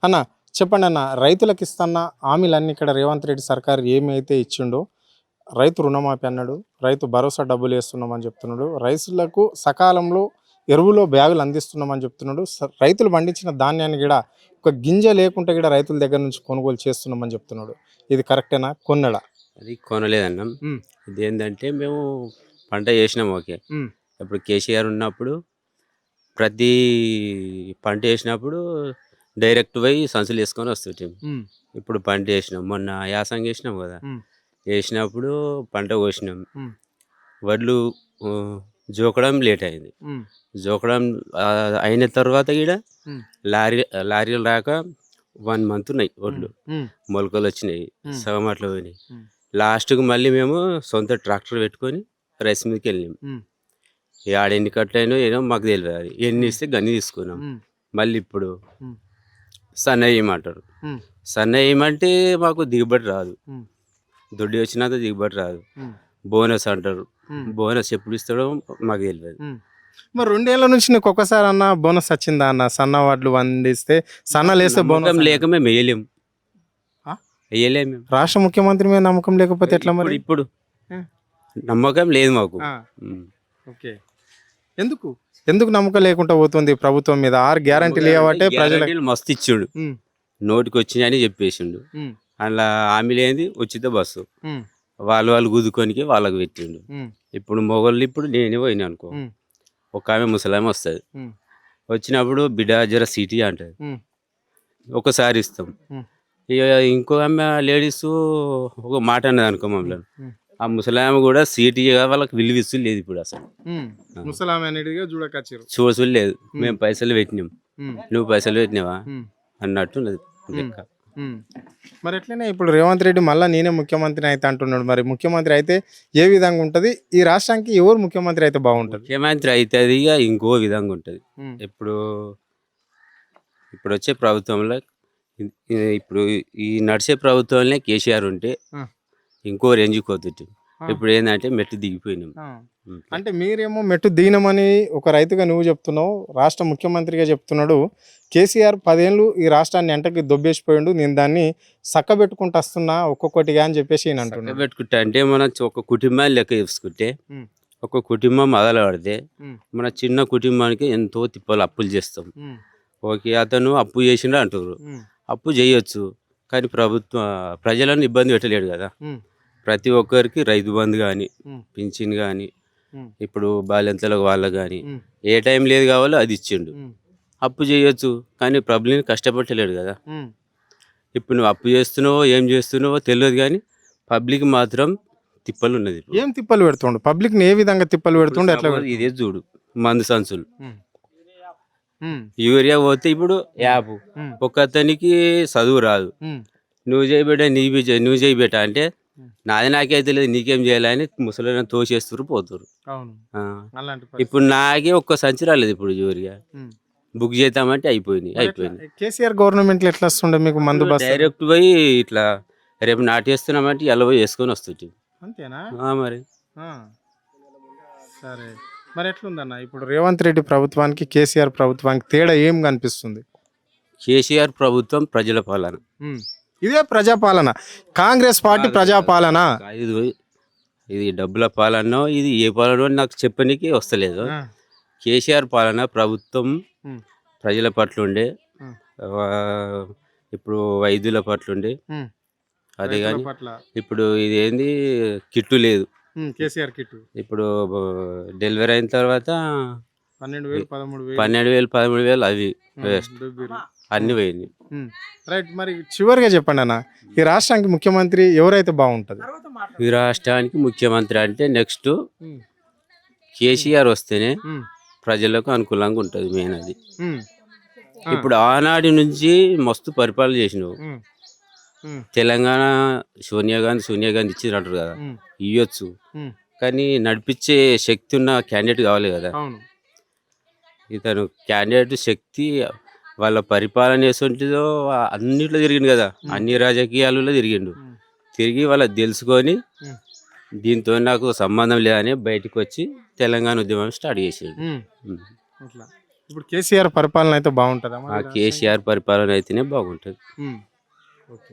అన్న చెప్పండి అన్న, రైతులకు ఇస్తున్న హామీలన్నీ ఇక్కడ రేవంత్ రెడ్డి సర్కార్ ఏమైతే ఇచ్చిండో, రైతు రుణమాఫీ అన్నాడు, రైతు భరోసా డబ్బులు వేస్తున్నామని చెప్తున్నాడు, రైతులకు సకాలంలో ఎరువులో బ్యాగులు అందిస్తున్నామని చెప్తున్నాడు, రైతులు పండించిన ధాన్యాన్ని కూడా ఒక గింజ లేకుంటే కూడా రైతుల దగ్గర నుంచి కొనుగోలు చేస్తున్నామని చెప్తున్నాడు. ఇది కరెక్టేనా? కొన్నడా? అది కొనలేదన్నాం. ఉమ్, ఇదేంటంటే మేము పంట చేసినాం ఓకే. ఉమ్, ఇప్పుడు కేసీఆర్ ఉన్నప్పుడు ప్రతి పంట వేసినప్పుడు డైరెక్ట్ పోయి సంచులు వేసుకొని వస్తుంటాం. ఉమ్, ఇప్పుడు పంట వేసినాం, మొన్న యాసంగి వేసినాం కదా. ఉమ్, వేసినప్పుడు పంట కోసినాం, ఉమ్, వడ్లు ఆ, జోకడం లేట్ అయింది. ఉమ్, జోకడం అయిన తర్వాత కూడా ఉమ్, లారీలు రాక 1 month ఉన్నాయి వడ్లు. ఉమ్, మొలకలు వచ్చినాయి, ఉమ్, సగం అట్లా పోయినాయి. ఉమ్, లాస్ట్కి మళ్ళీ మేము సొంత ట్రాక్టర్ పెట్టుకొని రైస్ మీదకి వెళ్ళినాం. ఉమ్, ఆడ ఎన్ని కట్టయినో ఏదో మాకు తెలియదు, అది ఎన్ని ఇస్తే గన్ని తీసుకున్నాం. ఉమ్, మళ్ళీ ఇప్పుడు ఉమ్, సన్న వేయమంటారు. ఉమ్, సన్న వేయమంటే మాకు దిగుబడి రాదు, ఉమ్, దొడ్డి వచ్చినంత దిగుబడి రాదు. ఉమ్, బోనస్ అంటారు, ఉమ్, బోనస్ ఎప్పుడు ఇస్తాడో మాకు తెలియదు. ఉమ్. మరి 2 ఏళ్ల నుంచి నీకు ఒక్కసారి అన్న బోనస్ వచ్చిందా అన్న? సన్న వడ్లు వండిస్తే సన్నలు వేస్తే బోనస్ నమ్మకం లేక మేము వేయలేము, ఆ? వేయలేము మేము. రాష్ట్ర ముఖ్యమంత్రి మీద నమ్మకం లేకపోతే ఎట్లా మరి? ఇప్పుడు ఆ. నమ్మకం లేదు మాకు. ఆ, ఓకే. ఎందుకు ఎందుకు నమ్మకం లేకుండా పోతుంది ప్రభుత్వం మీద? 6 గ్యారంటీలు ఇవ్వబట్టే ప్రజలకు. గ్యారెంటీలు మస్తు ఇచ్చిండు, ఉమ్, నోటికి వచ్చినాయని చెప్పేసిండు. ఉమ్, అలా హామీ లేనిది ఉచిత బస్సు ఉమ్, వాళ్ళు గుద్దుకొనికి వాళ్ళకి పెట్టిండు. ఉమ్, ఇప్పుడు మొగళ్ళు ఇప్పుడు నేనే పోయినా అనుకో, ఉమ్, ఒక ఆమె ముసలామె వస్తుంది, ఉమ్, వచ్చినప్పుడు బిడ్డ జర సీటీ అంటది, ఉమ్, ఒకసారి ఇస్తాం. ఉమ్, ఇక ఇంకో ఆమె లేడీస్ ఒక మాట అన్నది అనుకో మమ్మల్ని, ఉమ్, ఆ ముసలామె కూడా సీటీ వాళ్ళకి విలువిస్తూ లేదు ఇప్పుడు అసలు. ఉమ్. ముసలామె అనేటిగా చూడకచ్చారు. చూసులు లేదు, మేము పైసలు పెట్టినాం, ఉమ్, నువ్వు పైసలు పెట్టినావా ఉమ్, అన్నట్టు ఉన్నది లెక్క. ఉమ్. మరి ఎట్లనే ఇప్పుడు రేవంత్ రెడ్డి మళ్ళీ నేనే ముఖ్యమంత్రి అయితే అంటున్నాడు. మరి ముఖ్యమంత్రి అయితే ఏ విధంగా ఉంటుంది? ఈ రాష్ట్రానికి ఎవరు ముఖ్యమంత్రి అయితే బాగుంటుంది? ముఖ్యమంత్రి అయితే అది ఇక ఇంకో విధంగా ఉంటుంది. ఉమ్, ఇప్పుడు ఇప్పుడు వచ్చే ప్రభుత్వంలో ఇప్పుడు ఈ నడిచే ప్రభుత్వంలో కేసీఆర్ ఉంటే ఆ, ఇంకో రేంజ్కి పోతుంటే, ఆ, ఇప్పుడు ఏంటంటే మెట్టు దిగిపోయినాం. ఆ. అంటే మీరేమో మెట్టు దీనమని ఒక రైతుగా నువ్వు చెప్తున్నావు, రాష్ట్ర ముఖ్యమంత్రిగా చెప్తున్నాడు. కేసీఆర్ 10 ఏళ్ళు ఈ రాష్ట్రాన్ని ఎంటకి దొబ్బేసిపోయిండు, నేను దాన్ని చక్కబెట్టుకుంటూ వస్తున్నా ఒక్కొక్కటిగా అని చెప్పేసి ఈయన అంటున్నాడు. పెట్టుకుంటే అంటే మన ఒక కుటుంబాన్ని లెక్క చూసుకుంటే, ఉమ్, ఒక కుటుంబం మొదలు పడితే ఉమ్, మన చిన్న కుటుంబానికి ఎంతో తిప్పలు అప్పులు చేస్తాం. ఉమ్, ఓకే, అతను అప్పు చేసిండు అంటారు, ఉమ్, అప్పు చేయొచ్చు, కానీ ప్రజలను ఇబ్బంది పెట్టలేడు కదా. ఉమ్, ప్రతి ఒక్కరికి రైతు బంధు కానీ, ఉమ్, పింఛన్ కానీ, ఉమ్, ఇప్పుడు బాల్యంతలకు వాళ్ళకి కానీ ఉమ్, ఏ టైం లేదు కావాలో అది ఇచ్చిండు. ఉమ్, అప్పు చేయొచ్చు, కానీ పబ్లిక్ని కష్టపెట్టలేడు కదా. ఉమ్. ఇప్పుడు నువ్వు అప్పు చేస్తున్నావో ఏం చేస్తున్నావో తెలియదు, కానీ పబ్లిక్ మాత్రం తిప్పలు ఉన్నది. ఇప్పుడు ఏం తిప్పలు పెడుతుండు? పబ్లిక్ని ఏ విధంగా తిప్పలు పెడుతుండు? ఎట్లా suppose ఇదే చూడు, మందు సంచులు, ఉమ్, ఉమ్, యూరియా పోతే ఇప్పుడు యాప్, ఉమ్, ఒక అతనికి చదువు రాదు, ఉమ్, నువ్వు చేయబెట్ట నువ్వు చేయబెట్ట అంటే నాది నాకైతే లేదు నీకేం చేయాలని ముసలి తోసేస్తురు పోతురు. అవును. ఆ. అలాంటి ఇప్పుడు నాకే ఒక్క సంచి రాలేదు ఇప్పుడు యూరియా, ఉమ్. బుక్ చేద్దామంటే అయిపోయింది. మరి అయిపోయింది. కేసీఆర్ గవర్నమెంట్లో ఎట్లా వస్తుండే మీకు మందు బస్? డైరెక్ట్ పోయి ఇట్లా రేపు నాటేస్తున్నామంటే ఎలా పోయి వేసుకొని వస్తుంది. అంతేనా? మరి ఆ. సరే, మరి ఎట్లుందన్న ఇప్పుడు రేవంత్ రెడ్డి ప్రభుత్వానికి కేసీఆర్ ప్రభుత్వానికి తేడా ఏం కనిపిస్తుంది? కేసీఆర్ ప్రభుత్వం ప్రజల పాలన, ఉమ్. ఇదే ప్రజాపాలన, కాంగ్రెస్ పార్టీ ప్రజాపాలన. ఇది డబ్బుల పాలన, ఇది ఏ పాలన నాకు చెప్పనీకి వస్తలేదు. ఆ. కేసీఆర్ పాలన ప్రభుత్వం ఉమ్, ప్రజల పట్ల ఉండే, ఉమ్, ఇప్పుడు వైద్యుల పట్ల ఉండే, ఉమ్. అదే రైతుల కానీ పట్ల. ఇప్పుడు ఇది ఏంది కిట్టు లేదు. కేసీఆర్ కిట్ ఇప్పుడు డెలివరీ అయిన తర్వాత 12,000 13,000 12,000 13,000 అవి వేస్ట్, డబ్బులు. అన్ని పోయింది. రైట్. మరి చివరిగా చెప్పండి అన్న, ఈ రాష్ట్రానికి ముఖ్యమంత్రి ఎవరైతే బాగుంటుంది? ఈ రాష్ట్రానికి ముఖ్యమంత్రి అంటే నెక్స్ట్ కేసీఆర్ వస్తేనే ప్రజలకు అనుకూలంగా ఉంటుంది. మెయిన్ అది. ఇప్పుడు ఆనాటి నుంచి మస్తు పరిపాలన చేసినావు. తెలంగాణ సోనియా గాంధీ ఇచ్చినట్టు కదా, ఇవ్వచ్చు, కానీ నడిపించే శక్తి ఉన్న క్యాండిడేట్ కావాలి కదా. ఇతను క్యాండిడేట్ శక్తి వాళ్ళ పరిపాలన చేస్తుంటుందో అన్నిట్లో తిరిగిండు కదా, అన్ని రాజకీయాలలో తిరిగిండు. తిరిగి వాళ్ళకి తెలుసుకొని దీంతో నాకు సంబంధం లేదని బయటకు వచ్చి తెలంగాణ ఉద్యమం స్టార్ట్ చేసాడు. ఇప్పుడు కేసీఆర్ పరిపాలన అయితే బాగుంటుందా ఆ మరి రాష్ట్రానికి? కేసీఆర్ పరిపాలన అయితేనే బాగుంటుంది. ఓకే